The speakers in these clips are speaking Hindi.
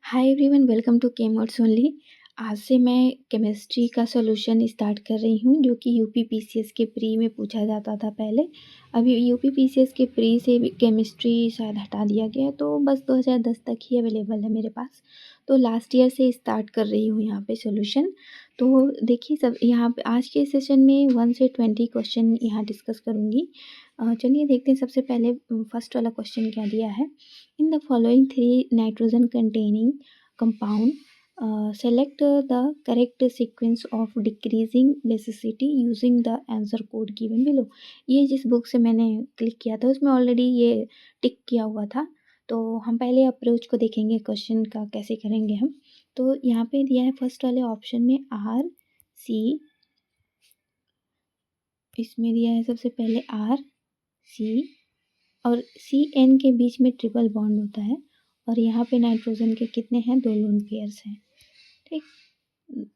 हाय एवरीवन, वेलकम टू केमर्स ओनली। आज से मैं केमिस्ट्री का सॉल्यूशन स्टार्ट कर रही हूँ, जो कि यूपी पीसीएस के प्री में पूछा जाता था पहले। अभी यूपी पीसीएस के प्री से केमिस्ट्री शायद हटा दिया गया है, तो बस 2010 तक ही अवेलेबल है मेरे पास। तो लास्ट ईयर से स्टार्ट कर रही हूँ यहाँ पे सॉल्यूशन। तो देखिए, सब यहाँ पे आज के सेशन में 1 से 20 क्वेश्चन यहाँ डिस्कस करूँगी। चलिए देखते हैं। सबसे पहले फर्स्ट वाला क्वेश्चन क्या दिया है। In the following three nitrogen containing compound, select the correct sequence of decreasing basicity using the answer code given below। ये जिस बुक से मैंने क्लिक किया था उसमें ऑलरेडी ये टिक किया हुआ था। तो हम पहले अप्रोच को देखेंगे क्वेश्चन का कैसे करेंगे हम। तो यहाँ पे दिया है फर्स्ट वाले ऑप्शन में R C, इसमें दिया है सबसे पहले R C और सी एन के बीच में ट्रिपल बॉन्ड होता है। और यहाँ पे नाइट्रोजन के कितने हैं, 2 लोन पेयर्स हैं। ठीक,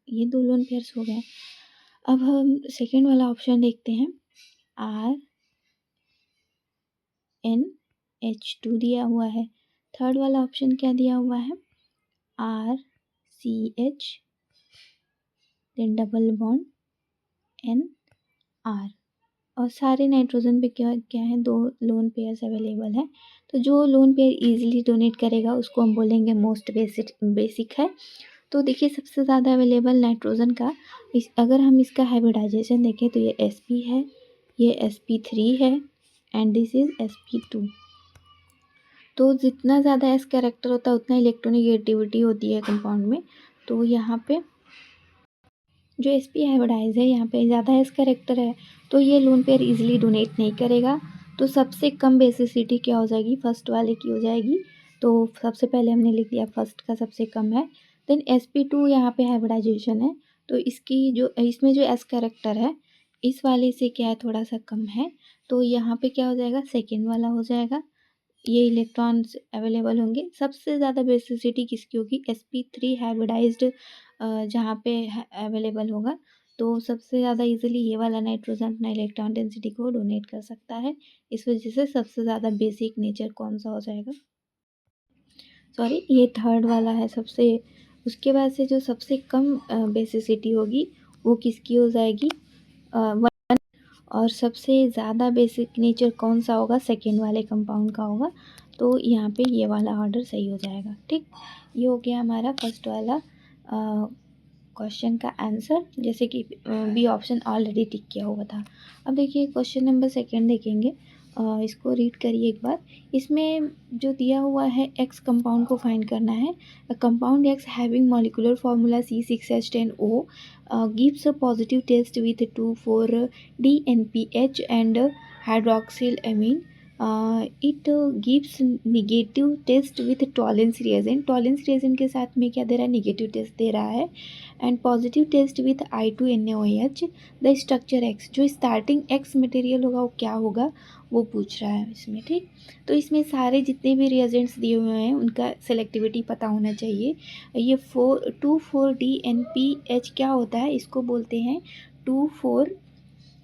ये 2 लोन पेयर्स हो गए। अब हम सेकेंड वाला ऑप्शन देखते हैं। आर एन एच टू दिया हुआ है। थर्ड वाला ऑप्शन क्या दिया हुआ है, R C H then double bond N R. और सारे नाइट्रोजन पे क्या क्या है, 2 लोन पेयर्स अवेलेबल है। तो जो लोन पेयर इजीली डोनेट करेगा उसको हम बोलेंगे मोस्ट बेसिक है। तो देखिए, सबसे ज़्यादा अवेलेबल नाइट्रोजन का अगर हम इसका हाइब्रिडाइजेशन देखें तो ये sp है, ये sp3 है एंड दिस इज sp2। तो जितना ज़्यादा s कैरेक्टर होता है उतना इलेक्ट्रोनेगेटिविटी होती है कंपाउंड में। तो यहाँ पे जो sp हाइब्रिडाइज है, यहाँ पे ज़्यादा s कैरेक्टर है, तो ये लोन पेयर इजीली डोनेट नहीं करेगा। तो सबसे कम बेसिसिटी क्या हो जाएगी, फर्स्ट वाले की हो जाएगी। तो सबसे पहले हमने लिख दिया फर्स्ट का सबसे कम है। देन sp2 यहाँ पे हाइब्रिडाइजेशन है, तो इसकी जो इसमें जो s कैरेक्टर है इस वाले से क्या है, थोड़ा सा कम है। तो यहाँ पे क्या हो जाएगा, सेकेंड वाला हो जाएगा। ये इलेक्ट्रॉन्स अवेलेबल होंगे। सबसे ज़्यादा बेसिसिटी किसकी होगी, sp3 हाइब्रिडाइज्ड जहाँ पे अवेलेबल होगा। तो सबसे ज़्यादा इजीली ये वाला नाइट्रोजन अपना इलेक्ट्रॉन डेंसिटी को डोनेट कर सकता है। इस वजह से सबसे ज़्यादा बेसिक नेचर कौन सा हो जाएगा, सॉरी ये थर्ड वाला है सबसे। उसके बाद से जो सबसे कम बेसिसिटी होगी वो किसकी हो जाएगी, और सबसे ज़्यादा बेसिक नेचर कौन सा होगा, सेकेंड वाले कंपाउंड का होगा। तो यहाँ पे ये वाला ऑर्डर सही हो जाएगा। ठीक, ये हो गया हमारा फर्स्ट वाला क्वेश्चन का आंसर, जैसे कि बी ऑप्शन ऑलरेडी टिक किया हुआ था। अब देखिए क्वेश्चन नंबर सेकेंड देखेंगे। इसको रीड करिए एक बार। इसमें जो दिया हुआ है एक्स कंपाउंड को फाइंड करना है। Compound x having molecular formula C6H10O gives a positive test with 2,4-DNPH and hydroxylamine. It gives negative test with Tollens reagent. Tollens reagent के साथ में क्या दे रहा है, नेगेटिव टेस्ट दे रहा है। And positive test with I2NaOH। The structure X, जो स्टार्टिंग एक्स मटेरियल होगा वो क्या होगा वो पूछ रहा है इसमें। ठीक, तो इसमें सारे जितने भी रिएजेंट्स दिए हुए हैं उनका सेलेक्टिविटी पता होना चाहिए। ये 2,4-DNPH क्या होता है, इसको बोलते हैं 2,4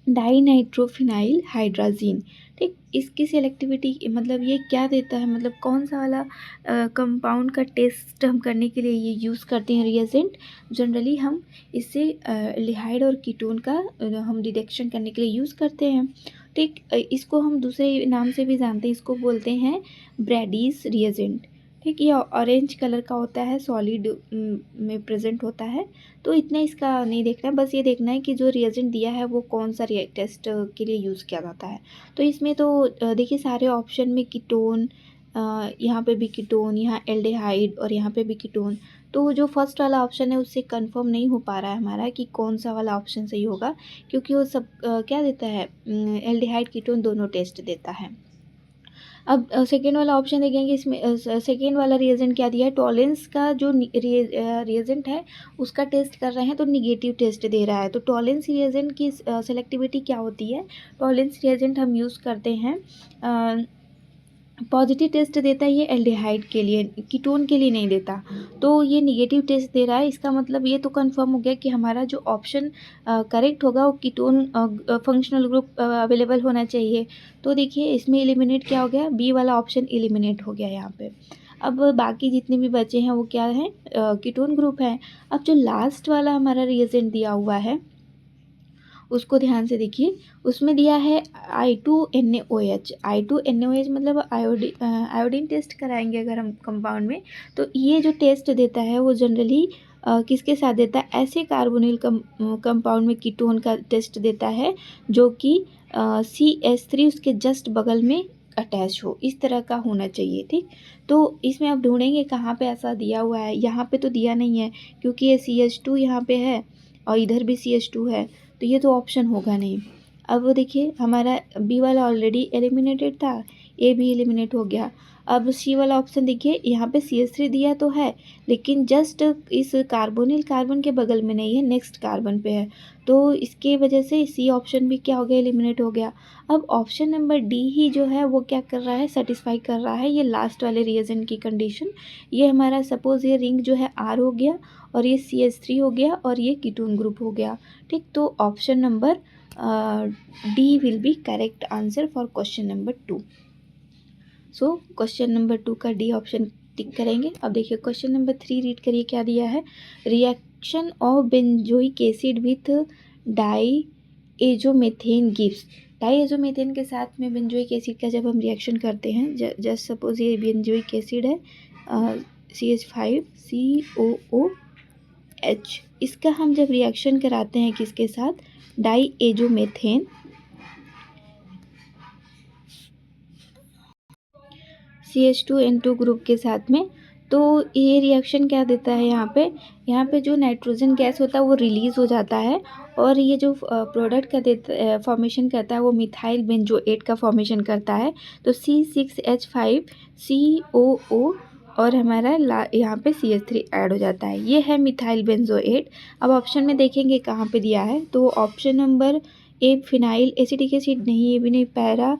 डाइनाइट्रोफिनाइल हाइड्राजीन। ठीक, इसकी सेलेक्टिविटी मतलब ये क्या देता है, मतलब कौन सा वाला कंपाउंड का टेस्ट हम करने के लिए ये यूज़ करते हैं रिएजेंट। जनरली हम इससे एल्डिहाइड और कीटोन का हम डिटेक्शन करने के लिए यूज़ करते हैं। ठीक, इसको हम दूसरे नाम से भी जानते हैं, इसको बोलते हैं ब्रैडीज रिएजेंट। ठीक, ये ऑरेंज कलर का होता है, सॉलिड में प्रेजेंट होता है। तो इतना इसका नहीं देखना है, बस ये देखना है कि जो रिएजेंट दिया है वो कौन सा टेस्ट के लिए यूज़ किया जाता है। तो इसमें तो देखिए सारे ऑप्शन में कीटोन, यहाँ पे भी कीटोन, यहाँ एल्डिहाइड और यहाँ पे भी कीटोन। तो जो फर्स्ट वाला ऑप्शन है उससे कंफर्म नहीं हो पा रहा है हमारा कि कौन सा वाला ऑप्शन सही होगा, क्योंकि वो सब क्या देता है, एल्डिहाइड कीटोन दोनों टेस्ट देता है। अब सेकेंड वाला ऑप्शन देखेंगे। इसमें सेकेंड वाला रिएजेंट क्या दिया है, टॉलेंस का जो रिएजेंट है उसका टेस्ट कर रहे हैं तो निगेटिव टेस्ट दे रहा है। तो टॉलेंस रिएजेंट की सेलेक्टिविटी क्या होती है, टॉलेंस रिएजेंट हम यूज़ करते हैं, पॉजिटिव टेस्ट देता है ये एल्डिहाइड के लिए, कीटोन के लिए नहीं देता। तो ये निगेटिव टेस्ट दे रहा है, इसका मतलब ये तो कंफर्म हो गया कि हमारा जो ऑप्शन करेक्ट होगा वो कीटोन फंक्शनल ग्रुप अवेलेबल होना चाहिए। तो देखिए इसमें एलिमिनेट क्या हो गया, बी वाला ऑप्शन एलिमिनेट हो गया यहाँ पे। अब बाकी जितने भी बचे हैं वो क्या हैं, कीटोन ग्रुप हैं। अब जो लास्ट वाला हमारा रिएजेंट दिया हुआ है उसको ध्यान से देखिए, उसमें दिया है I2NaOH। I2NaOH मतलब आयोडीन टेस्ट कराएंगे अगर हम कंपाउंड में, तो ये जो टेस्ट देता है वो जनरली किसके साथ देता है, ऐसे कार्बोनिल कंपाउंड में कीटोन का टेस्ट देता है जो कि CH3 उसके जस्ट बगल में अटैच हो, इस तरह का होना चाहिए। ठीक, तो इसमें आप ढूंढेंगे कहाँ पे ऐसा दिया हुआ है। यहाँ पे तो दिया नहीं है क्योंकि ये CH2 यहाँ पे है और इधर भी CH2 है, तो ये तो ऑप्शन होगा नहीं। अब वो देखिए हमारा बी वाला ऑलरेडी एलिमिनेटेड था, ए भी एलिमिनेट हो गया। अब सी वाला ऑप्शन देखिए, यहाँ पे CH3 दिया तो है लेकिन जस्ट इस कार्बोनिल कार्बन के बगल में नहीं है, नेक्स्ट कार्बन पे है, तो इसके वजह से सी ऑप्शन भी क्या हो गया, एलिमिनेट हो गया। अब ऑप्शन नंबर डी ही जो है वो क्या कर रहा है, सेटिस्फाई कर रहा है ये लास्ट वाले रिएजेंट की कंडीशन। ये हमारा सपोज ये रिंग जो है R हो गया और ये CH3 हो गया और ये कीटोन ग्रुप हो गया। ठीक, तो option number D will be correct answer for question number 2। So question number 2 का डी ऑप्शन टिक करेंगे। अब देखिए क्वेश्चन नंबर 3 रीड करिए क्या दिया है। Reaction of benzoic acid with diazomethane gives. Diazomethane के साथ में बेंजोइक एसिड का जब हम रिएक्शन करते हैं, जस्ट सपोज ये बेंजोइक एसिड है CH5COOH, इसका हम जब रिएक्शन कराते हैं किसके साथ, डाईएजोमेथेन CH2N2 ग्रुप के साथ में, तो ये रिएक्शन क्या देता है, यहाँ पे जो नाइट्रोजन गैस होता है वो रिलीज़ हो जाता है और ये जो प्रोडक्ट का फॉर्मेशन करता है वो मिथाइल बेंजोएट का फॉर्मेशन करता है। तो C6H5COO और हमारा यहाँ पे CH3 ऐड हो जाता है, ये है मिथाइल बेंजोएट। अब ऑप्शन में देखेंगे कहाँ पे दिया है, तो option number A phenyl acetic acid नहीं, ये भी नहीं, पैरा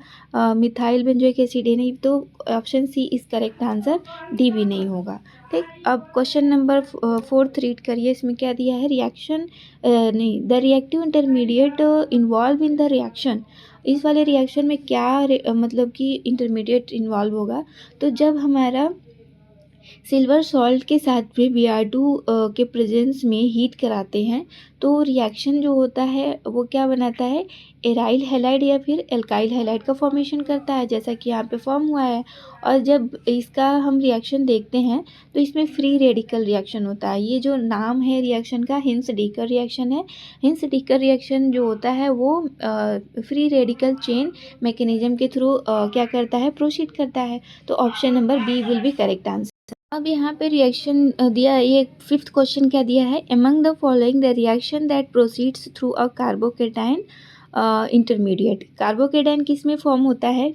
मिथाइल बेंजोइक एसिड है नहीं, तो option C is correct answer, D भी नहीं होगा। ठीक, अब क्वेश्चन नंबर 4 रीड करिए, इसमें क्या दिया है, रिएक्शन नहीं, the reactive intermediate involve in the reaction. इस वाले रिएक्शन में क्या मतलब कि इंटरमीडिएट इन्वॉल्व होगा, तो जब हमारा सिल्वर सॉल्ट के साथ में Br2 के प्रेजेंस में हीट कराते हैं तो रिएक्शन जो होता है वो क्या बनाता है, एराइल हैलाइड या फिर एल्काइल हैलाइड का फॉर्मेशन करता है, जैसा कि यहाँ पे फॉर्म हुआ है। और जब इसका हम रिएक्शन देखते हैं तो इसमें फ्री रेडिकल रिएक्शन होता है। ये जो नाम है रिएक्शन का, हिंस डीकर रिएक्शन है। हिंस डीकर रिएक्शन जो होता है वो फ्री रेडिकल चेन मैकेनिज्म के थ्रू क्या करता है, प्रोसीड करता है। तो option number B will be correct answer. अब यहाँ पे रिएक्शन दिया, ये 5th क्वेश्चन क्या दिया है, among the following the reaction that proceeds through a carbocation intermediate. Carbocation किस में फॉर्म होता है,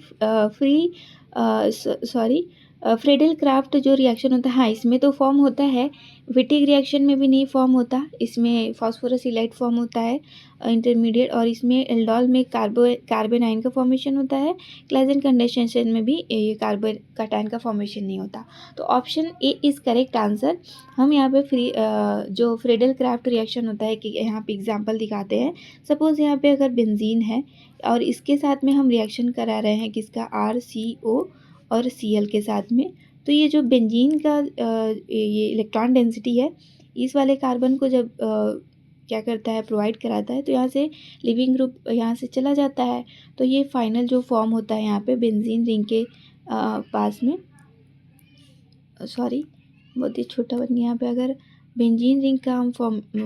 फ्रेडल क्राफ्ट जो रिएक्शन होता है, हाँ इसमें तो फॉर्म होता है। विटिक रिएक्शन में भी नहीं फॉर्म होता, इसमें फॉस्फोरस इलाइट फॉर्म होता है इंटरमीडिएट, और इसमें एल्डोल में कार्बन आयन का फॉर्मेशन होता है। क्लाइजन कंडेंसेशन में भी ये कार्बन कैटायन का फॉर्मेशन नहीं होता। तो option A is correct answer. हम यहाँ पे जो फ्रेडल क्राफ्ट रिएक्शन होता है कि यहाँ पे एग्जांपल दिखाते हैं। सपोज़ यहाँ पे अगर बेंजीन है और इसके साथ में हम रिएक्शन करा रहे हैं किसका, RCO और Cl के साथ में, तो ये जो बेंजीन का ये इलेक्ट्रॉन डेंसिटी है, इस वाले कार्बन को जब क्या करता है, प्रोवाइड कराता है, तो यहाँ से लिविंग ग्रुप यहाँ से चला जाता है। तो ये फाइनल जो फॉर्म होता है यहाँ पे बेंजीन रिंग के पास में, सॉरी बहुत ही छोटा बन गया यहाँ पे, अगर बेंजीन रिंग का हम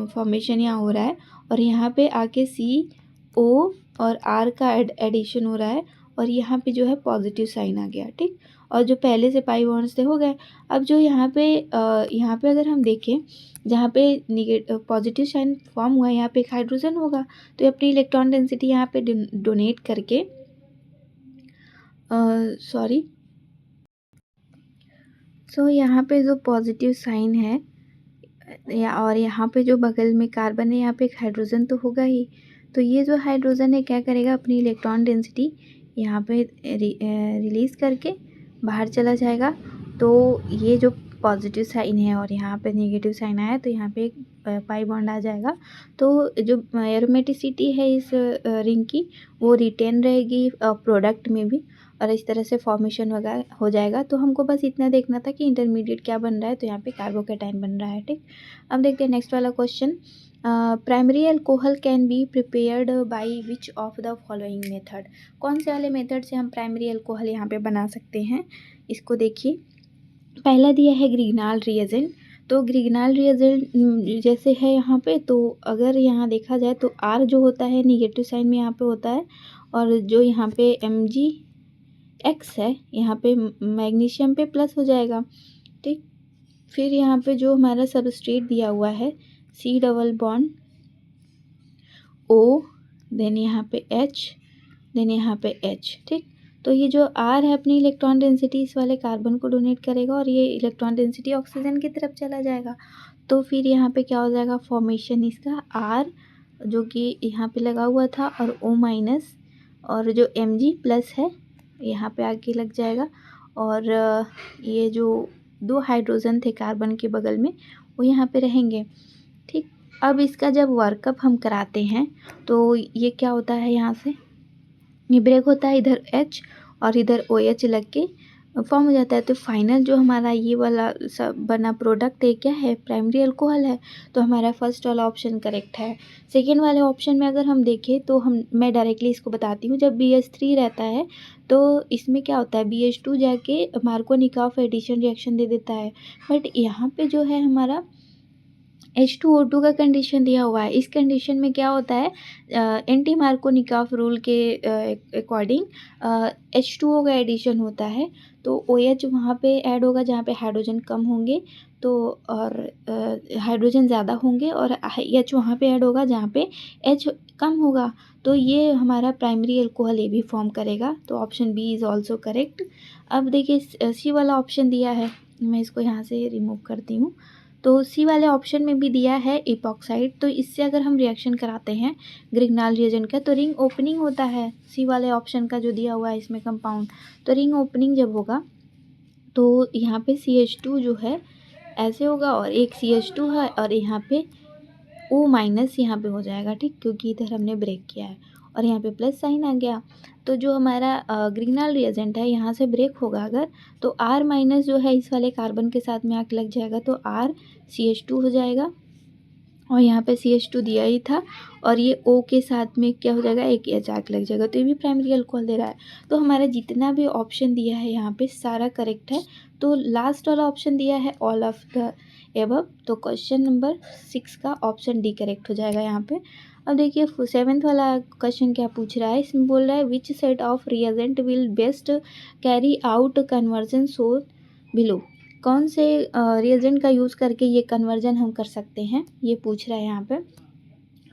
फॉर्मेशन यहाँ हो रहा है और यहाँ पे आके CO और R का एडिशन हो रहा है और यहाँ पे जो है पॉजिटिव साइन आ गया। ठीक, और जो पहले से पाई बॉन्ड्स थे हो गए। अब जो यहाँ पे अगर हम देखें जहाँ पे पॉजिटिव साइन फॉर्म हुआ है, यहाँ पे एक हाइड्रोजन होगा, तो ये अपनी इलेक्ट्रॉन डेंसिटी यहाँ पे डोनेट करके यहाँ पे जो पॉजिटिव साइन है और यहाँ पे जो बगल में कार्बन है, यहाँ पे एक हाइड्रोजन तो होगा ही, तो ये जो हाइड्रोजन है क्या करेगा, अपनी इलेक्ट्रॉन डेंसिटी यहाँ पे रिलीज़ करके बाहर चला जाएगा। तो ये जो पॉजिटिव साइन है और यहाँ पे नेगेटिव साइन आया तो यहाँ पे एक पाई बॉन्ड आ जाएगा। तो जो एरोमेटिसिटी है इस रिंग की वो रिटेन रहेगी प्रोडक्ट में भी, और इस तरह से फॉर्मेशन वगैरह हो जाएगा। तो हमको बस इतना देखना था कि इंटरमीडिएट क्या बन रहा है, तो यहाँ पे कार्बोकेटाइन बन रहा है। ठीक, अब देखते हैं नेक्स्ट वाला question. Primary alcohol can be prepared by which of the following method. कौन से वाले मेथड से हम प्राइमरी अल्कोहल यहाँ पे बना सकते हैं, इसको देखिए। पहला दिया है ग्रिग्नाल रिएजेंट। तो ग्रिग्नाल रिएजेंट जैसे है यहाँ पे, तो अगर यहाँ देखा जाए तो आर जो होता है निगेटिव साइन में यहाँ पे होता है, और जो यहाँ पे MgX है यहाँ पे मैग्नीशियम पे प्लस हो जाएगा। ठीक, फिर यहाँ पे जो हमारा सबस्ट्रेट दिया हुआ है C double bond O, then यहाँ पे H, देन यहाँ पे H। ठीक, तो ये जो R है अपनी इलेक्ट्रॉन डेंसिटी इस वाले कार्बन को डोनेट करेगा और ये इलेक्ट्रॉन डेंसिटी ऑक्सीजन की तरफ चला जाएगा। तो फिर यहाँ पे क्या हो जाएगा, फॉर्मेशन इसका R जो कि यहाँ पे लगा हुआ था और O माइनस, और जो Mg प्लस है यहाँ पे आके लग जाएगा, और ये जो 2 हाइड्रोजन थे कार्बन के बगल में वो यहाँ पे रहेंगे। ठीक, अब इसका जब वर्कअप हम कराते हैं तो ये क्या होता है, यहाँ से ये ब्रेक होता है, इधर H और इधर OH लग के फॉर्म हो जाता है। तो फाइनल जो हमारा ये वाला सब बना प्रोडक्ट है क्या है, प्राइमरी अल्कोहल है। तो हमारा फर्स्ट वाला ऑप्शन करेक्ट है। सेकेंड वाले ऑप्शन में अगर हम देखें तो मैं डायरेक्टली इसको बताती हूँ। जब BH3 रहता है तो इसमें क्या होता है, BH2 जाके मार्कोनिकॉफ एडिशन रिएक्शन दे देता है। बट यहाँ पे जो है हमारा H2O2 का कंडीशन दिया हुआ है। इस कंडीशन में क्या होता है, एंटी मार्कोनिकॉफ रूल के अकॉर्डिंग H2O का एडिशन होता है, तो OH वहाँ पे ऐड होगा जहाँ पे हाइड्रोजन कम होंगे, तो और हाइड्रोजन ज़्यादा होंगे, और H वहाँ पे ऐड होगा जहाँ पे H कम होगा। तो ये हमारा प्राइमरी अल्कोहल ये भी फॉर्म करेगा। तो option B is also correct. अब देखिए सी वाला ऑप्शन दिया है, मैं इसको यहाँ से रिमूव करती हूँ। तो सी वाले ऑप्शन में भी दिया है इपॉक्साइड। तो इससे अगर हम रिएक्शन कराते हैं ग्रिग्नाल रिएजेंट का तो रिंग ओपनिंग होता है। सी वाले ऑप्शन का जो दिया हुआ है इसमें कंपाउंड, तो रिंग ओपनिंग जब होगा तो यहाँ पे CH2 जो है ऐसे होगा, और एक CH2 है और यहाँ पे O माइनस यहाँ पे हो जाएगा। ठीक, क्योंकि इधर हमने ब्रेक किया है और यहाँ पे प्लस साइन आ गया। तो जो हमारा ग्रिग्नाल रिएजेंट है यहाँ से ब्रेक होगा अगर, तो R माइनस जो है इस वाले कार्बन के साथ में आके लग जाएगा, तो R CH2 हो जाएगा, और यहाँ पे CH2 दिया ही था, और ये O के साथ में क्या हो जाएगा, एक H आके लग जाएगा। तो ये भी प्राइमरी अल्कोहल दे रहा है। तो हमारा जितना भी ऑप्शन दिया है यहाँ पे सारा करेक्ट है। तो लास्ट वाला ऑप्शन दिया है ऑल ऑफ द एबव, तो क्वेश्चन नंबर 6 का ऑप्शन डी करेक्ट हो जाएगा यहाँ पे। अब देखिए 7th वाला क्वेश्चन क्या पूछ रहा है, इसमें बोल रहा है which set of reagent will best carry out conversion so below. कौन से रिएजेंट का यूज़ करके ये कन्वर्जन हम कर सकते हैं, ये पूछ रहा है यहाँ पे।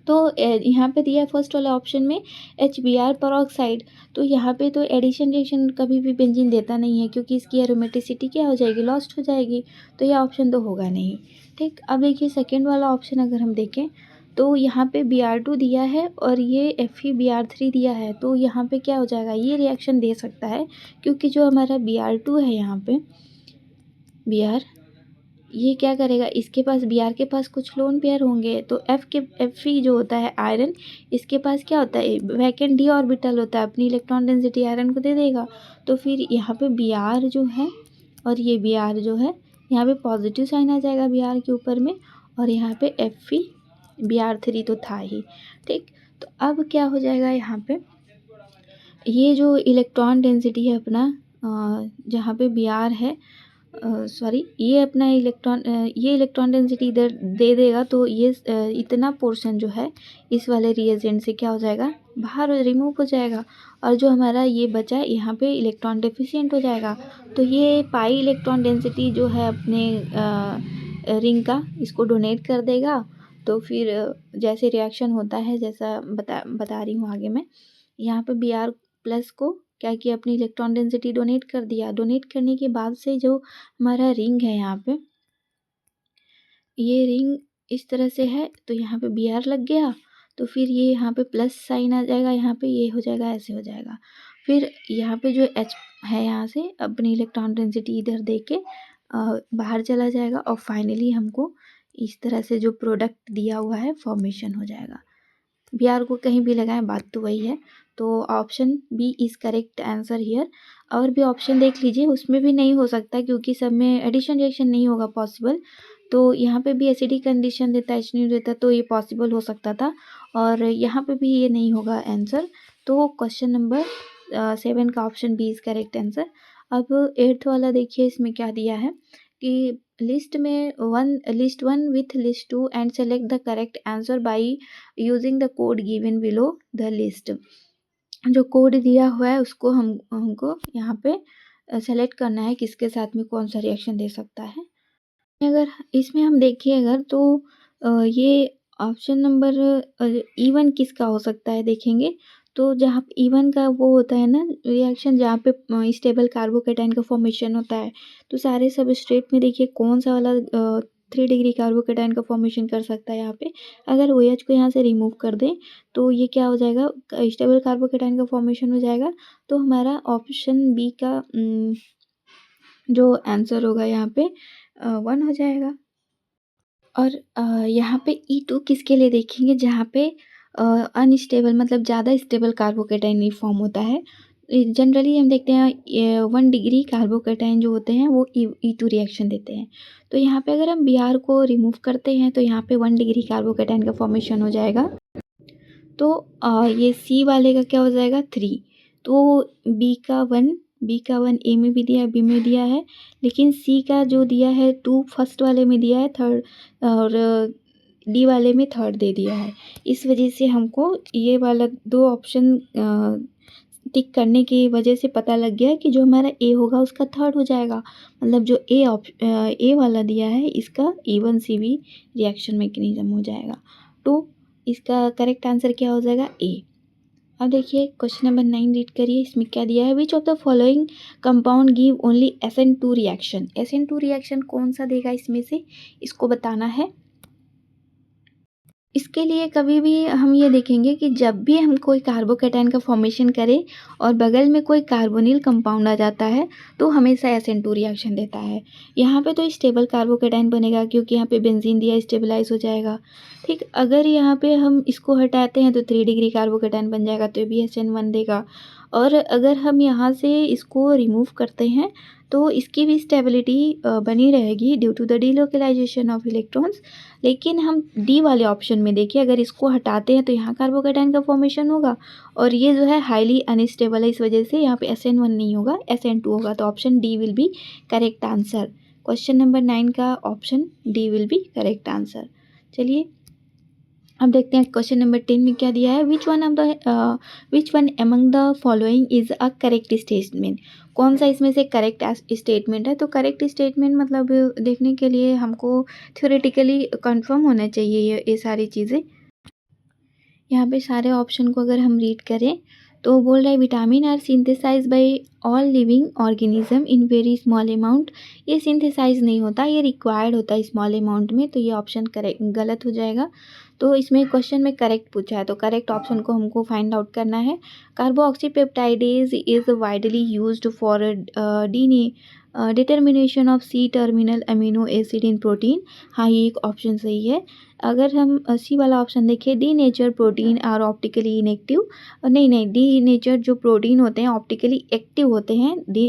तो यहाँ पे दिया है फर्स्ट वाले ऑप्शन में HBr परऑक्साइड। तो यहाँ पे तो एडिशन रिएक्शन कभी भी बेंजीन देता नहीं है, क्योंकि इसकी एरोमेटिसिटी क्या हो जाएगी, लॉस्ट हो जाएगी। तो यह ऑप्शन तो होगा नहीं। ठीक, अब देखिए सेकेंड वाला ऑप्शन अगर हम देखें तो यहाँ पे Br2 दिया है और ये FeBr3 दिया है। तो यहाँ पे क्या हो जाएगा, ये रिएक्शन दे सकता है, क्योंकि जो हमारा Br2 है यहाँ पे Br, ये क्या करेगा, इसके पास Br के पास कुछ लोन पेयर होंगे, तो Fe जो होता है आयरन, इसके पास क्या होता है, वैकेंट d ऑर्बिटल होता है, अपनी इलेक्ट्रॉन डेंसिटी आयरन को दे देगा। तो फिर यहाँ पे Br जो है और ये Br जो है, यहाँ पे पॉजिटिव साइन आ जाएगा Br के ऊपर में, और यहाँ पे Fe Br3 तो था ही। ठीक, तो अब क्या हो जाएगा, यहाँ पे ये जो इलेक्ट्रॉन डेंसिटी है अपना जहाँ पे Br है, सॉरी ये अपना ये इलेक्ट्रॉन डेंसिटी इधर दे देगा, तो ये इतना पोर्शन जो है इस वाले रिएजेंट से क्या हो जाएगा, बाहर रिमूव हो जाएगा, और जो हमारा ये बचा है यहाँ पे इलेक्ट्रॉन डेफिशिएंट हो जाएगा। तो ये पाई इलेक्ट्रॉन डेंसिटी जो है अपने रिंग का, इसको डोनेट कर देगा। तो फिर जैसे रिएक्शन होता है, जैसा बता रही हूँ आगे मैं, यहाँ पे Br प्लस को क्या किया, अपनी इलेक्ट्रॉन डेंसिटी डोनेट कर दिया। डोनेट करने के बाद से जो हमारा रिंग है यहाँ पे, ये रिंग इस तरह से है, तो यहाँ पे Br लग गया, तो फिर ये यहाँ पे प्लस साइन आ जाएगा, यहाँ पे ये हो जाएगा, ऐसे हो जाएगा। फिर यहाँ पे जो H है यहाँ से अपनी इलेक्ट्रॉन डेंसिटी इधर दे के बाहर चला जाएगा और फाइनली हमको इस तरह से जो प्रोडक्ट दिया हुआ है फॉर्मेशन हो जाएगा। Br को कहीं भी लगाएं, बात तो वही है। तो option B is correct answer here. और भी ऑप्शन देख लीजिए, उसमें भी नहीं हो सकता क्योंकि सब में एडिशन रिएक्शन नहीं होगा पॉसिबल। तो यहाँ पे भी एसिडिक कंडीशन देता, H देता, तो ये पॉसिबल हो सकता था, और यहाँ पे भी ये नहीं होगा आंसर। तो क्वेश्चन नंबर 7 का option B is correct answer. अब 8th वाला देखिए, इसमें क्या दिया है कि list one with list 2 and select the correct answer by using the code given below the list. जो कोड दिया हुआ है उसको हमको यहाँ पे सेलेक्ट करना है किसके साथ में कौन सा रिएक्शन दे सकता है। अगर इसमें हम देखें अगर तो ये ऑप्शन नंबर E1 किसका हो सकता है देखेंगे तो जहाँ E1 का वो होता है ना रिएक्शन जहाँ पे स्टेबल कार्बोकेटाइन का फॉर्मेशन होता है, तो सारे सबस्ट्रेट में देखिए कौन सा वाला 3 डिग्री कार्बोकेटाइन का फॉर्मेशन कर सकता है। यहाँ पे अगर OH को यहाँ से रिमूव कर दें तो ये क्या हो जाएगा, स्टेबल कार्बोकेटाइन का फॉर्मेशन हो जाएगा। तो हमारा ऑप्शन बी का जो आंसर होगा यहाँ पे 1 हो जाएगा। और यहाँ पे E2 किसके लिए देखेंगे, जहाँ पे अनस्टेबल मतलब ज़्यादा स्टेबल कार्बोकेटाइन नहीं फॉर्म होता है। जनरली हम देखते हैं 1 डिग्री कार्बोकेटाइन जो होते हैं वो E2 रिएक्शन देते हैं। तो यहाँ पे अगर हम Br को रिमूव करते हैं तो यहाँ पे 1 डिग्री कार्बोकेटाइन का फॉर्मेशन हो जाएगा। तो ये C वाले का क्या हो जाएगा 3। तो बी का 1 ए में भी दिया है, बी में दिया है, लेकिन सी का जो दिया है 2 फर्स्ट वाले में दिया है, थर्ड और डी वाले में थर्ड दे दिया है। इस वजह से हमको ये वाला 2 ऑप्शन टिक करने की वजह से पता लग गया कि जो हमारा ए होगा उसका थर्ड हो जाएगा। मतलब जो ए वाला दिया है इसका E1CB रिएक्शन मैकेनिज्म हो जाएगा। तो इसका करेक्ट आंसर क्या हो जाएगा ए। अब देखिए क्वेश्चन नंबर 9 रीड करिए, इसमें क्या दिया है, विच of the following compound give only SN2 reaction. SN2 reaction कौन सा देगा इसमें से, इसको बताना है। इसके लिए कभी भी हम ये देखेंगे कि जब भी हम कोई कार्बोकेटाइन का फॉर्मेशन करें और बगल में कोई कार्बोनिल कंपाउंड आ जाता है तो हमेशा SN2 रिएक्शन देता है। यहाँ पे तो स्टेबल कार्बोकेटाइन बनेगा क्योंकि यहाँ पे बेंजीन दिया, स्टेबलाइज हो जाएगा। ठीक, अगर यहाँ पे हम इसको हटाते हैं तो 3 डिग्री कार्बोकेटाइन बन जाएगा, तो ये भी SN1 देगा। और अगर हम यहाँ से इसको रिमूव करते हैं तो इसकी भी स्टेबिलिटी बनी रहेगी due to the delocalisation of electrons. लेकिन हम डी वाले ऑप्शन में देखिए, अगर इसको हटाते हैं तो यहाँ कार्बोकेटाइन का फॉर्मेशन होगा और ये जो है हाईली अनस्टेबल है, इस वजह से यहाँ पे SN1 नहीं होगा, SN2 होगा। तो option D will be correct answer. Question number 9 का option D will be correct answer. चलिए अब देखते हैं क्वेश्चन नंबर 10 में क्या दिया है, which one among the following is a correct statement. कौन सा इसमें से करेक्ट स्टेटमेंट है। तो करेक्ट स्टेटमेंट मतलब देखने के लिए हमको थ्योरेटिकली कंफर्म होना चाहिए ये सारी चीज़ें। यहाँ पे सारे ऑप्शन को अगर हम रीड करें तो बोल रहा है vitamin are synthesise by all living organism in very small amount. ये सिंथेसाइज नहीं होता, ये रिक्वायर्ड होता है स्मॉल अमाउंट में, तो ये ऑप्शन करेक्ट गलत हो जाएगा। तो इसमें क्वेश्चन में करेक्ट पूछा है तो करेक्ट ऑप्शन को हमको फाइंड आउट करना है। Carboxypeptidase is widely used for determination of C terminal amino acid in protein. हाँ, ये एक ऑप्शन सही है। अगर हम सी वाला ऑप्शन देखें, denature protein are optically inactive. नहीं, डी नेचर जो प्रोटीन होते हैं ऑप्टिकली एक्टिव होते हैं, डी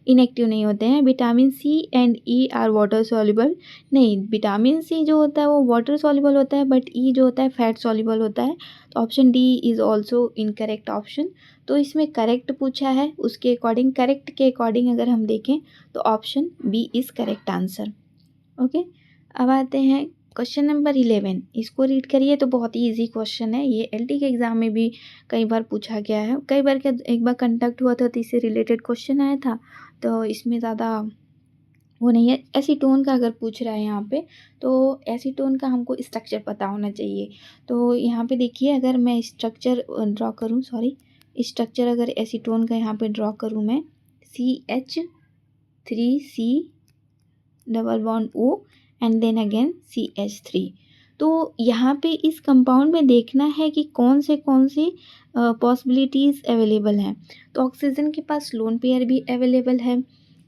इनएक्टिव नहीं होते हैं। Vitamin C and E are water soluble. नहीं, विटामिन C जो होता है वो वाटर सॉल्युबल होता है, बट E जो होता है फैट सॉल्युबल होता है। तो option D is also incorrect option. तो इसमें करेक्ट पूछा है, उसके अकॉर्डिंग करेक्ट के अकॉर्डिंग अगर हम देखें तो option B is correct answer. Okay, अब आते हैं क्वेश्चन नंबर 11। इसको रीड करिए, तो बहुत ही इजी क्वेश्चन है ये, LT के एग्ज़ाम में भी कई बार पूछा गया है। कई बार क्या, एक बार कंडक्ट हुआ था तो इससे रिलेटेड क्वेश्चन आया था, तो इसमें ज़्यादा वो नहीं है। एसीटोन का अगर पूछ रहा है यहाँ पे, तो एसीटोन का हमको स्ट्रक्चर पता होना चाहिए। तो यहाँ पे देखिए, अगर मैं स्ट्रक्चर ड्रॉ करूँ, स्ट्रक्चर अगर एसीटोन का यहाँ पे ड्रॉ करूँ मैं, CH3C double bond O and then again CH3। तो यहाँ पे इस कंपाउंड में देखना है कि कौन से पॉसिबिलिटीज़ अवेलेबल हैं। तो ऑक्सीजन के पास लोन पेयर भी अवेलेबल है,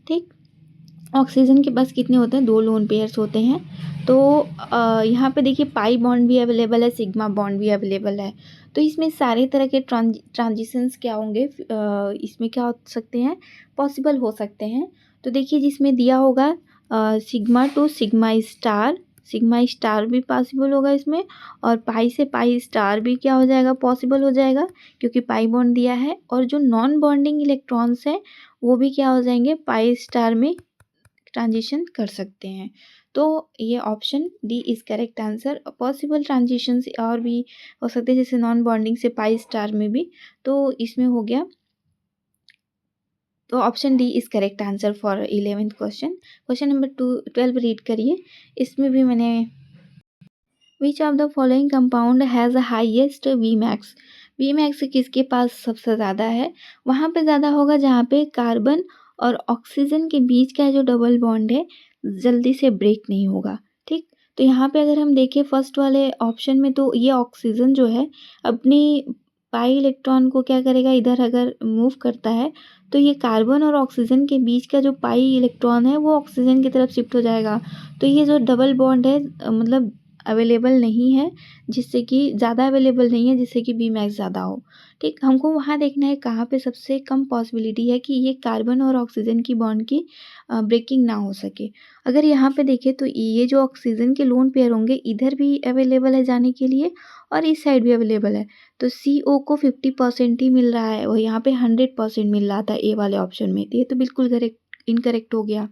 ठीक। ऑक्सीजन के पास कितने होते हैं, 2 लोन पेयर्स होते हैं। तो यहाँ पे देखिए पाई बॉन्ड भी अवेलेबल है, सिग्मा बॉन्ड भी अवेलेबल है। तो इसमें सारे तरह के ट्रांजिशंस क्या होंगे, इसमें क्या हो सकते हैं, पॉसिबल हो सकते हैं। तो देखिए जिसमें दिया होगा सिग्मा टू सिग्मा स्टार भी पॉसिबल होगा इसमें, और पाई से पाई स्टार भी क्या हो जाएगा, पॉसिबल हो जाएगा, क्योंकि पाई बॉन्ड दिया है। और जो नॉन बॉन्डिंग इलेक्ट्रॉन्स हैं वो भी क्या हो जाएंगे, पाई स्टार में ट्रांजिशन कर सकते हैं। तो ये option D is correct answer. Possible transitions और भी हो सकते हैं, जैसे नॉन बॉन्डिंग से पाई स्टार में भी, तो इसमें हो गया। तो option D is correct answer for 11th question. Question number 12 read करिए। इसमें भी मैंने which of the following compound has highest V max, V max किसके पास सबसे ज़्यादा है, वहाँ पे ज़्यादा होगा जहाँ पे कार्बन और ऑक्सीजन के बीच का जो डबल बॉन्ड है जल्दी से ब्रेक नहीं होगा। ठीक, तो यहाँ पे अगर हम देखें फर्स्ट वाले ऑप्शन में, तो ये ऑक्सीजन जो है अपनी पाई इलेक्ट्रॉन को क्या करेगा, इधर अगर मूव करता है तो ये कार्बन और ऑक्सीजन के बीच का जो पाई इलेक्ट्रॉन है वो ऑक्सीजन की तरफ शिफ्ट हो जाएगा। तो ये जो डबल बॉन्ड है मतलब अवेलेबल नहीं है, जिससे कि ज़्यादा अवेलेबल नहीं है जिससे कि बी मैक्स ज़्यादा हो। ठीक, हमको वहाँ देखना है कहाँ पे सबसे कम पॉसिबिलिटी है कि ये कार्बन और ऑक्सीजन की बॉन्ड की ब्रेकिंग ना हो सके। अगर यहाँ पे देखें तो ये जो ऑक्सीजन के लोन पेयर होंगे इधर भी अवेलेबल है जाने के लिए, और इस साइड भी अवेलेबल है। तो CO को 50% ही मिल रहा है और यहाँ पे 100% मिल रहा था ए वाले ऑप्शन में, तो ये तो बिल्कुल करेक्ट इनकरेक्ट हो गया।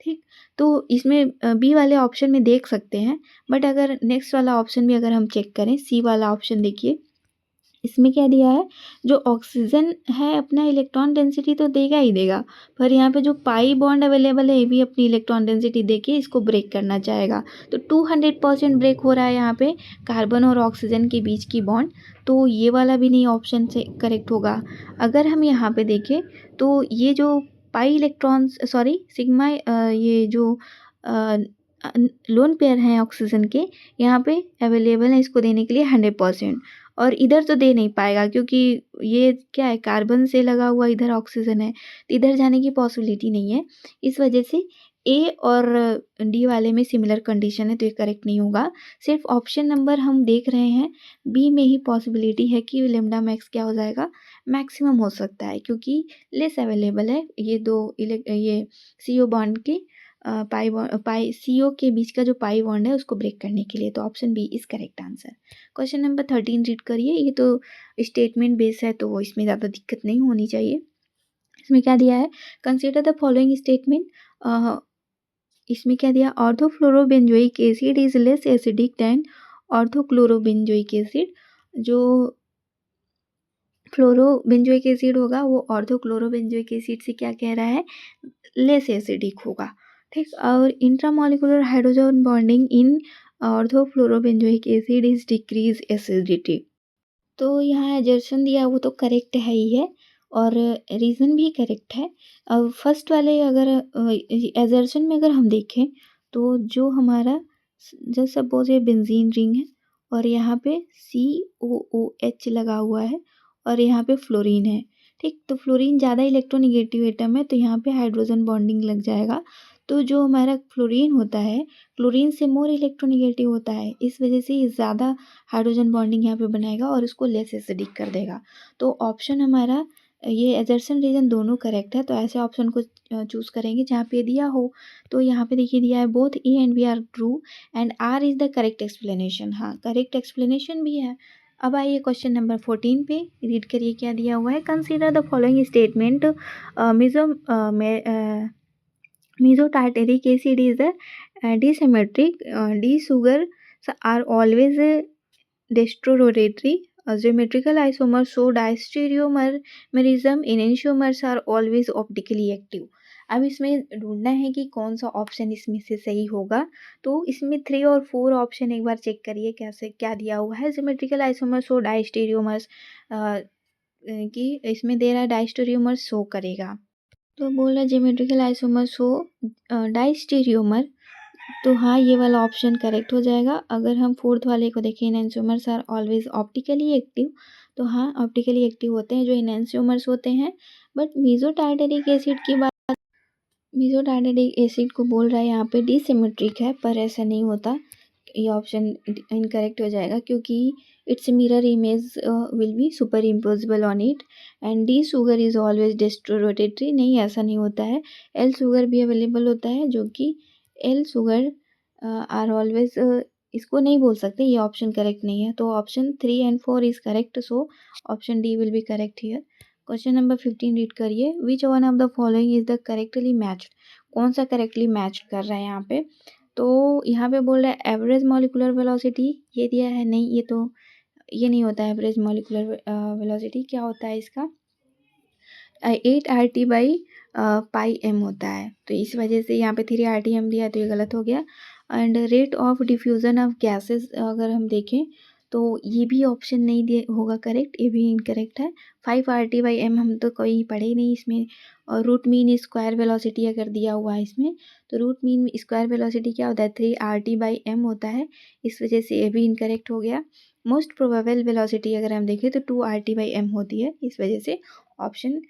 ठीक, तो इसमें बी वाले ऑप्शन में देख सकते हैं, बट अगर नेक्स्ट वाला ऑप्शन भी अगर हम चेक करें, सी वाला ऑप्शन देखिए, इसमें क्या दिया है, जो ऑक्सीजन है अपना इलेक्ट्रॉन डेंसिटी तो देगा ही देगा, पर यहाँ पे जो पाई बॉन्ड अवेलेबल है ये भी अपनी इलेक्ट्रॉन डेंसिटी देके इसको ब्रेक करना चाहेगा। तो 200% ब्रेक हो रहा है यहाँ पे कार्बन और ऑक्सीजन के बीच की बॉन्ड, तो ये वाला भी नहीं ऑप्शन से करेक्ट होगा। अगर हम यहाँ पे देखें तो ये जो पाई इलेक्ट्रॉन्स सॉरी सिग्मा ये जो लोन पेयर हैं ऑक्सीजन के यहाँ पे अवेलेबल है इसको देने के लिए 100%, और इधर तो दे नहीं पाएगा क्योंकि ये क्या है, कार्बन से लगा हुआ इधर ऑक्सीजन है, तो इधर जाने की पॉसिबिलिटी नहीं है। इस वजह से ए और डी वाले में सिमिलर कंडीशन है, तो ये करेक्ट नहीं होगा। सिर्फ ऑप्शन नंबर हम देख रहे हैं बी में ही पॉसिबिलिटी है कि लेमडा मैक्स क्या हो जाएगा, मैक्सिमम हो सकता है, क्योंकि लेस अवेलेबल है ये ये CO बॉन्ड के पाई CO के बीच का जो पाई बॉन्ड है उसको ब्रेक करने के लिए। तो option B is correct answer. Question number 13 read करिए। ये तो स्टेटमेंट बेस है तो इसमें ज़्यादा दिक्कत नहीं होनी चाहिए। इसमें क्या दिया है, कंसिडर द फॉलोइंग स्टेटमेंट। इसमें क्या दिया, orthofluorobenzoic acid is less acidic than orthochlorobenzoic acid. जो फ्लोरोबेंजोइक एसिड होगा वो ऑर्थोक्लोरोबेंजोइक एसिड से क्या कह रहा है, लेस एसिडिक होगा। ठीक, और intramolecular hydrogen bonding in orthofluorobenzoic acid is decrease acidity. तो यहाँ एजर्शन दिया वो तो करेक्ट है ही है, और रीज़न भी करेक्ट है। अब फर्स्ट वाले अगर एजर्शन में अगर हम देखें तो जो हमारा जैसे सपोज ये बेंजीन रिंग है और यहाँ पे COOH लगा हुआ है और यहाँ पे फ्लोरीन है। ठीक, तो फ्लोरीन ज़्यादा इलेक्ट्रोनिगेटिव एटम है तो यहाँ पे हाइड्रोजन बॉन्डिंग लग जाएगा। तो जो हमारा फ्लोरीन होता है, क्लोरीन से मोर इलेक्ट्रोनिगेटिव होता है, इस वजह से ये ज़्यादा हाइड्रोजन बॉन्डिंग यहाँ पे बनाएगा और इसको लेस एसिडिक कर देगा। तो ऑप्शन हमारा ये एजर्सन रीजन दोनों करेक्ट है, तो ऐसे ऑप्शन को चूज़ करेंगे जहाँ पे दिया हो। तो यहाँ पे देखिए दिया है both A and B are true and R is the correct explanation. हाँ, करेक्ट एक्सप्लेनेशन भी है। अब आइए क्वेश्चन नंबर 14 पे रीड करिए क्या दिया हुआ है। Consider the following statement, mesotartaric acid is a disymmetric, D sugars are always destrorotatory, symmetrical isomers show diastereomerism, enantiomers are always optically active। अब इसमें ढूंढना है कि कौन सा ऑप्शन इसमें से सही होगा। तो इसमें 3 और 4 ऑप्शन एक बार चेक करिए कैसे क्या दिया हुआ है। सिमेट्रिकल आइसोमर शो डायस्टेरियोमर्स कि इसमें दे रहा है डायस्टेरियोमर्स शो करेगा, तो बोल रहा है ज्योमेट्रिकल आइसोमर शो डाइस्टेरियोमर। तो हाँ, ये वाला ऑप्शन करेक्ट हो जाएगा। अगर हम फोर्थ वाले को देखें, enantiomers are always optically active, तो हाँ ऑप्टिकली एक्टिव होते हैं जो एनेंशियोमर्स होते हैं। बट मेसोटार्टरिक एसिड की बात मेसोटार्टारिक एसिड को बोल रहा है यहाँ पे डिसिमेट्रिक है, पर ऐसा नहीं होता। ये ऑप्शन इनकरेक्ट हो जाएगा क्योंकि it's mirror image will be superimposable on it and D sugar is always dextrorotatory. नहीं, ऐसा नहीं होता है। एल शुगर भी अवेलेबल होता है जो कि एल शुगर आर ऑलवेज, इसको नहीं बोल सकते, ये ऑप्शन करेक्ट नहीं है। तो option 3 and 4 is correct, so option D will be correct here. Question number 15 read करिए। Which one of the following is the correctly matched. कौन सा करेक्टली मैच कर रहा है यहाँ पे? तो यहाँ पे बोल रहा है एवरेज मॉलिकुलर वेलोसिटी, ये दिया है। नहीं, ये नहीं होता है एवरेज मॉलिकुलर वेलोसिटी। क्या होता है इसका? 8 RT/πm होता है। तो इस वजह से यहाँ पे 3 RTM दिया है, तो ये गलत हो गया। And rate of diffusion of gases अगर हम देखें तो ये भी ऑप्शन नहीं दिए होगा करेक्ट, ये भी इनकरेक्ट है। 5 RT/m हम तो कोई पढ़े ही नहीं इसमें। और रूट मीन स्क्वायर वेलोसिटी अगर दिया हुआ है इसमें, तो रूट मीन स्क्वायर वेलोसिटी क्या होता है? 3 RT/m होता है। इस वजह से ये भी इनकरेक्ट हो गया। मोस्ट प्रोबेबल वेलोसिटी अगर हम देखें तो 2 RT/m होती है। इस वजह से ऑप्शन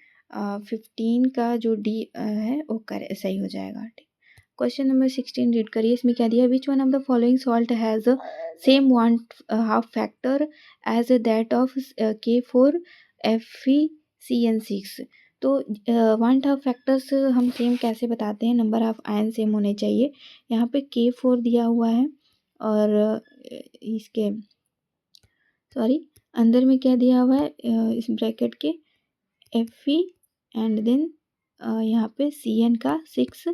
15 का जो डी है वो सही हो जाएगा। क्वेश्चन नंबर 16 रीड करिए। इसमें क्या दिया? Which one of the following salt has same 1/2 factor as that of K4FeCN6। तो 1/2 फैक्टर्स हम सेम कैसे बताते हैं? नंबर ऑफ आयन सेम होने चाहिए। यहाँ पे K4 दिया हुआ है और इसके अंदर में क्या दिया हुआ है इस ब्रैकेट के? Fe एंड देन यहाँ पे Cn का 6।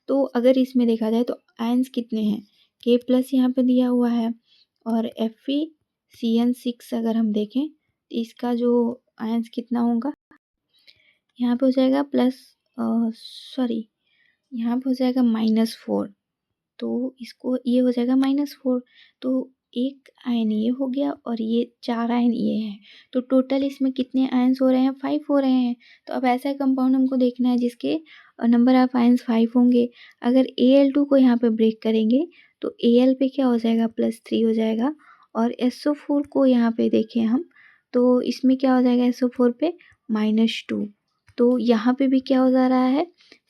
तो अगर इसमें देखा जाए तो आयंस कितने हैं? K+ यहाँ पे दिया हुआ है और FeCN6 अगर हम देखें तो इसका जो आयंस कितना होगा? यहाँ पे हो जाएगा यहाँ पे हो जाएगा -4। तो इसको ये हो जाएगा -4। तो एक आयन ये हो गया और ये 4 आयन ये है। तो टोटल इसमें कितने आयन्स हो रहे हैं? 5 हो रहे हैं। तो अब ऐसा कंपाउंड हमको देखना है जिसके नंबर ऑफ आयन्स 5 होंगे। अगर Al2 को यहाँ पे ब्रेक करेंगे तो Al पे क्या हो जाएगा? +3 हो जाएगा। और SO4 को यहाँ पे देखें हम तो इसमें क्या हो जाएगा? SO4 पे -2। तो यहाँ पे भी क्या हो जा रहा है?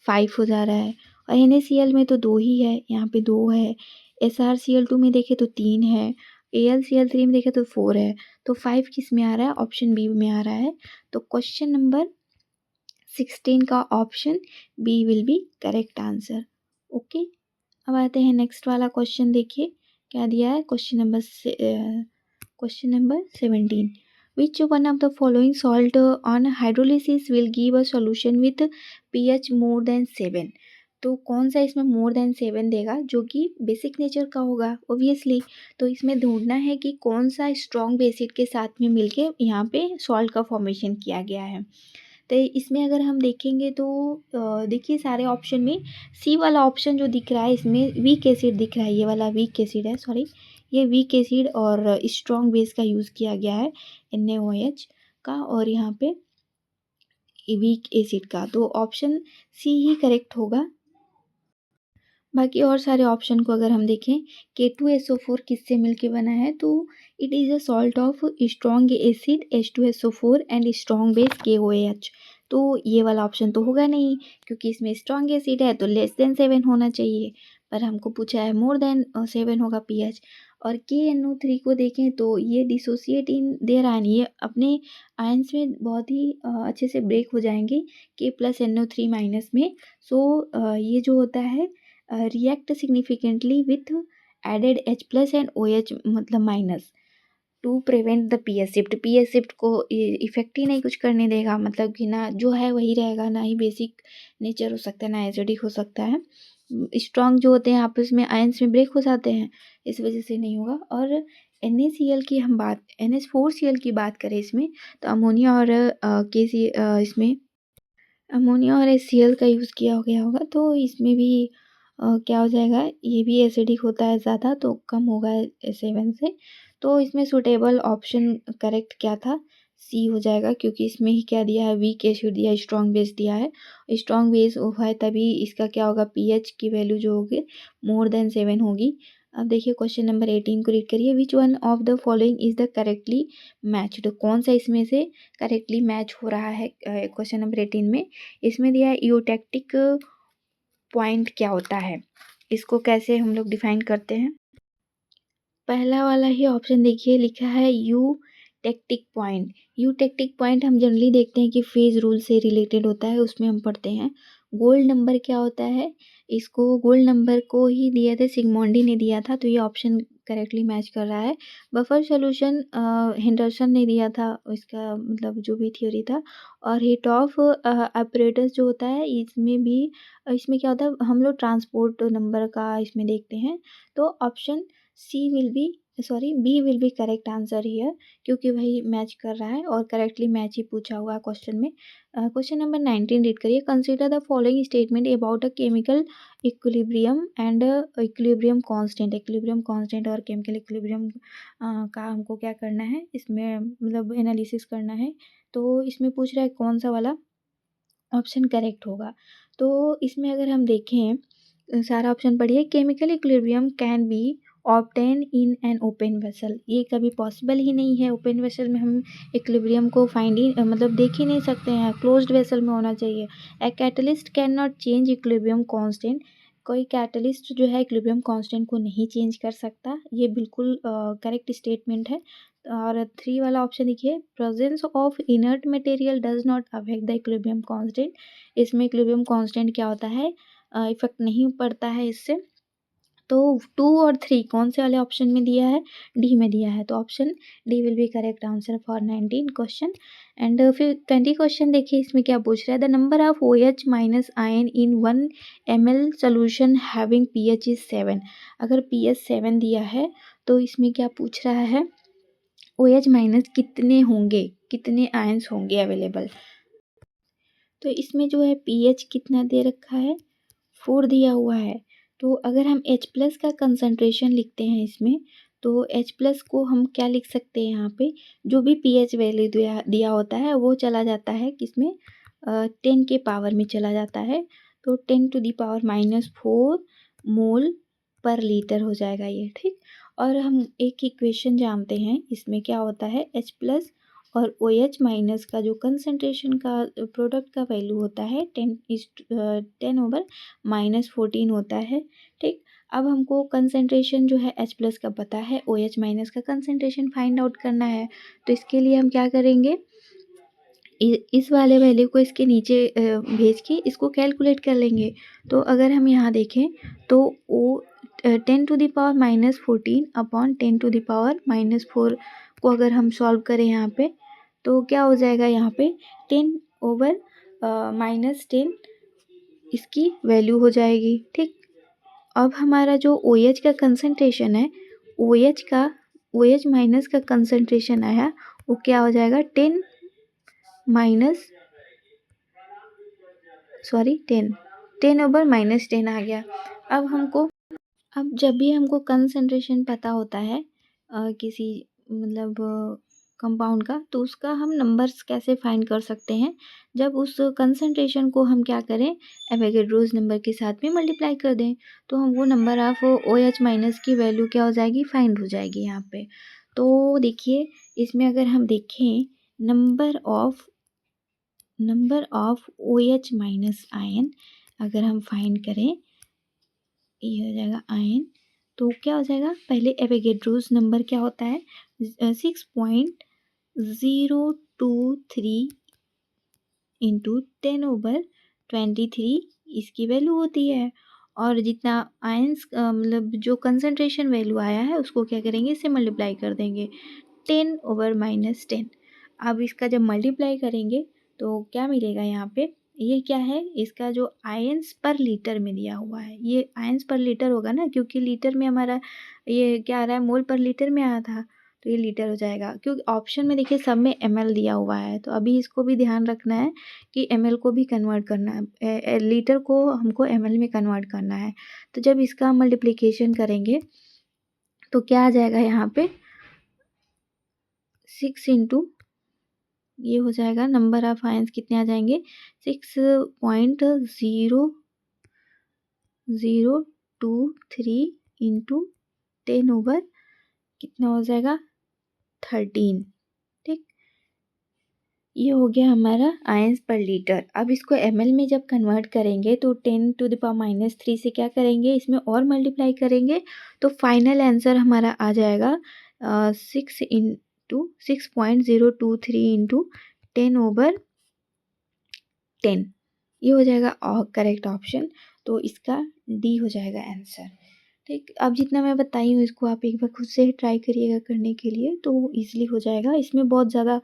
5 हो जा रहा है। और NaCl में तो 2 ही है, यहाँ पे 2 है। SrCl2 में देखें तो 3 है। AlCl3 में देखें तो 4 है। तो 5 किस में आ रहा है? ऑप्शन बी में आ रहा है। तो क्वेश्चन नंबर 16 का option B will be correct answer. Okay, अब आते हैं नेक्स्ट वाला क्वेश्चन। देखिए क्या दिया है। Question number 17। Which one of the following salt on hydrolysis will give a solution with pH more than 7? तो कौन सा इसमें मोर देन 7 देगा जो कि बेसिक नेचर का होगा ओबियसली। तो इसमें ढूंढना है कि कौन सा स्ट्रॉन्ग बेसिड के साथ में मिलके यहाँ पे सॉल्ट का फॉर्मेशन किया गया है। तो इसमें अगर हम देखेंगे तो देखिए सारे ऑप्शन में सी वाला ऑप्शन जो दिख रहा है इसमें वीक एसिड दिख रहा है। ये वाला वीक एसिड है, ये वीक एसिड और स्ट्रॉन्ग बेस का यूज़ किया गया है NaOH का, और यहाँ पे वीक एसिड का। तो ऑप्शन सी ही करेक्ट होगा। बाकी और सारे ऑप्शन को अगर हम देखें, K2SO4 किससे मिलके बना है? तो it is a salt of strong acid H2SO4 and strong base KOH। तो ये वाला ऑप्शन तो होगा नहीं क्योंकि इसमें स्ट्रॉन्ग एसिड है तो लेस देन 7 होना चाहिए, पर हमको पूछा है मोर देन 7 होगा pH। और KNO3 को देखें तो ये डिसोसिएट इन देयर आयन, ये अपने आयन्स में बहुत ही अच्छे से ब्रेक हो जाएंगे K+NO3- में। सो ये जो होता है react significantly with added H+ and OH मतलब minus to prevent the pH shift. PH shift को इफेक्ट ही नहीं कुछ करने देगा, मतलब कि ना जो है वही रहेगा, ना ही बेसिक नेचर हो सकता है ना एसिडिक हो सकता है। स्ट्रॉन्ग जो होते हैं आपस में आयंस में ब्रेक हो जाते हैं, इस वजह से नहीं होगा। और NaCl की हम बात NH4Cl की बात करें इसमें, तो अमोनिया और इसमें अमोनिया और HCl का यूज़ किया गया होगा, तो इसमें भी क्या हो जाएगा? ये भी एसिडिक होता है ज़्यादा, तो कम होगा 7 से। तो इसमें सूटेबल ऑप्शन करेक्ट क्या था? सी हो जाएगा, क्योंकि इसमें ही क्या दिया है? वीक एसिड दिया है, स्ट्रॉन्ग बेस दिया है। स्ट्रॉन्ग बेस है तभी इसका क्या होगा? पीएच की वैल्यू जो होगी मोर देन 7 होगी। अब देखिए क्वेश्चन नंबर 18 को रीड करिए। Which one of the following is the correctly matched? कौन सा इसमें से करेक्टली मैच हो रहा है क्वेश्चन नंबर 18 में? इसमें दिया है यूटेक्टिक पॉइंट क्या होता है, इसको कैसे हम लोग डिफाइन करते हैं। पहला वाला ही ऑप्शन देखिए, लिखा है यूटेक्टिक पॉइंट। यूटेक्टिक पॉइंट हम जनरली देखते हैं कि फेज रूल से रिलेटेड होता है, उसमें हम पढ़ते हैं। गोल्ड नंबर क्या होता है, इसको गोल्ड नंबर को ही दिया था, सिग्मोंडी ने दिया था, तो ये ऑप्शन करेक्टली मैच कर रहा है। बफर सोल्यूशन हेंडरसन ने दिया था, इसका मतलब जो भी थ्योरी था। और हिट ऑफ ऑपरेटर्स जो होता है, इसमें क्या होता है, हम लोग ट्रांसपोर्ट नंबर का इसमें देखते हैं। तो option B will be correct answer here, क्योंकि वही मैच कर रहा है और करेक्टली मैच ही पूछा हुआ है क्वेश्चन में। क्वेश्चन नंबर 19 रीड करिए। Consider the following statement about a chemical equilibrium and equilibrium constant. Equilibrium constant और केमिकल इक्विलिब्रियम का हमको क्या करना है, इसमें मतलब एनालिसिस करना है। तो इसमें पूछ रहा है कौन सा वाला ऑप्शन करेक्ट होगा। तो इसमें अगर हम देखें, सारा ऑप्शन पढ़िए। Chemical equilibrium can be obtain in an open vessel, ये कभी पॉसिबल ही नहीं है। ओपन वेसल में हम इक्विलिब्रियम को फाइंड ही मतलब देख ही नहीं सकते हैं, क्लोज्ड वेसल में होना चाहिए। A catalyst can not change equilibrium constant, कोई कैटलिस्ट जो है इक्विलिब्रियम कांस्टेंट को नहीं चेंज कर सकता, ये बिल्कुल करेक्ट स्टेटमेंट है। और 3 वाला ऑप्शन देखिए, presence of inert material does not affect the equilibrium constant, इसमें इक्विलिब्रियम कांस्टेंट क्या होता है, इफेक्ट नहीं पड़ता है इससे। तो 2 और 3 कौन से वाले ऑप्शन में दिया है, डी में दिया है, तो option D will be correct answer for 19 question. And फिर 20 क्वेश्चन देखिए, इसमें क्या पूछ रहा है। The number of OH minus ion in 1 ml solution having pH is 7, अगर pH 7 दिया है तो इसमें क्या पूछ रहा है, OH माइनस कितने होंगे, कितने आयंस होंगे अवेलेबल। तो इसमें जो है pH कितना दे रखा है, 4 दिया हुआ है। तो अगर हम H प्लस का कंसंट्रेशन लिखते हैं इसमें, तो H प्लस को हम क्या लिख सकते हैं, यहाँ पे जो भी pH वैल्यू दिया होता है वो चला जाता है किसमें, 10 के पावर में चला जाता है। तो 10 टू दी पावर -4 मोल पर लीटर हो जाएगा ये, ठीक। और हम एक इक्वेशन जानते हैं, इसमें क्या होता है, H प्लस और OH माइनस का जो कंसंट्रेशन का प्रोडक्ट का वैल्यू होता है 10⁻14 होता है, ठीक। अब हमको कंसंट्रेशन जो है H प्लस का पता है, OH माइनस का कंसंट्रेशन फाइंड आउट करना है। तो इसके लिए हम क्या करेंगे, इस वाले वैल्यू को इसके नीचे भेज के इसको कैलकुलेट कर लेंगे। तो अगर हम यहाँ देखें तो 10 to the power -14 upon 10 to the power -4 को अगर हम सॉल्व करें यहाँ पे, तो क्या हो जाएगा, यहाँ पे 10/-10 इसकी वैल्यू हो जाएगी, ठीक। अब हमारा जो OH का कंसंट्रेशन है, OH माइनस का कंसंट्रेशन आया, वो क्या हो जाएगा, 10 10/-10 आ गया। अब जब भी हमको कंसंट्रेशन पता होता है किसी मतलब कंपाउंड का, तो उसका हम नंबर्स कैसे फाइंड कर सकते हैं, जब उस कंसंट्रेशन को हम क्या करें, एवोगाड्रोस नंबर के साथ में मल्टीप्लाई कर दें, तो हम वो नंबर ऑफ OH माइनस की वैल्यू क्या हो जाएगी, फाइंड हो जाएगी यहाँ पे। तो देखिए इसमें अगर हम देखें, number of OH minus ion अगर हम फाइंड करें, ये हो जाएगा आयन, तो क्या हो जाएगा, पहले एवोगाड्रोस नंबर क्या होता है, 6.023 इंटू 10/23 इसकी वैल्यू होती है। और जितना आयंस मतलब जो कंसंट्रेशन वैल्यू आया है उसको क्या करेंगे, इससे मल्टीप्लाई कर देंगे, 10/-10। अब इसका जब मल्टीप्लाई करेंगे तो क्या मिलेगा, यहाँ पे ये क्या है, इसका जो आयंस पर लीटर में दिया हुआ है, ये आयंस पर लीटर होगा ना, क्योंकि लीटर में हमारा ये क्या आ रहा है, मोल पर लीटर में आया था, तो ये लीटर हो जाएगा। क्योंकि ऑप्शन में देखिए सब में ml दिया हुआ है, तो अभी इसको भी ध्यान रखना है कि ml को भी कन्वर्ट करना है, लीटर को हमको ml में कन्वर्ट करना है। तो जब इसका मल्टीप्लिकेशन करेंगे तो क्या आ जाएगा, यहाँ पे 6 इंटू ये हो जाएगा, नंबर ऑफ आयंस कितने आ जाएंगे, 6.0023 इंटू 10 कितना हो जाएगा, 13, ठीक। ये हो गया हमारा आयंस पर लीटर। अब इसको ml में जब कन्वर्ट करेंगे तो 10⁻³ से क्या करेंगे, इसमें और मल्टीप्लाई करेंगे तो फाइनल आंसर हमारा आ जाएगा 6.023 इंटू 10/10। ये हो जाएगा करेक्ट ऑप्शन, तो इसका डी हो जाएगा आंसर। ठीक, अब जितना मैं बताई हूँ इसको आप एक बार खुद से ट्राई करिएगा करने के लिए, तो ईजिली हो जाएगा। इसमें बहुत ज़्यादा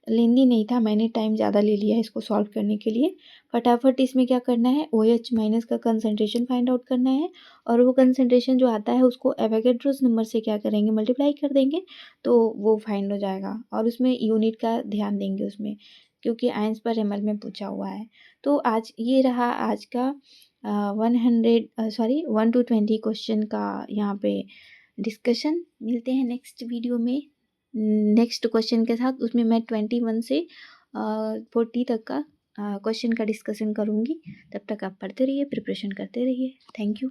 लेंदी नहीं था, मैंने टाइम ज़्यादा ले लिया है इसको सॉल्व करने के लिए। फटाफट इसमें क्या करना है, OH माइनस का कंसनट्रेशन फाइंड आउट करना है, और वो कंसनट्रेशन जो आता है उसको एवोगैड्रोस नंबर से क्या करेंगे, मल्टीप्लाई कर देंगे, तो वो फाइंड हो जाएगा। और उसमें यूनिट का ध्यान देंगे उसमें, क्योंकि आयंस पर ml में पूछा हुआ है। तो आज ये रहा आज का 1 to 20 क्वेश्चन का यहाँ पे डिस्कशन। मिलते हैं नेक्स्ट वीडियो में नेक्स्ट क्वेश्चन के साथ। उसमें मैं 21 से 40 तक का क्वेश्चन का डिस्कशन करूँगी। तब तक आप पढ़ते रहिए, प्रिपरेशन करते रहिए। Thank you.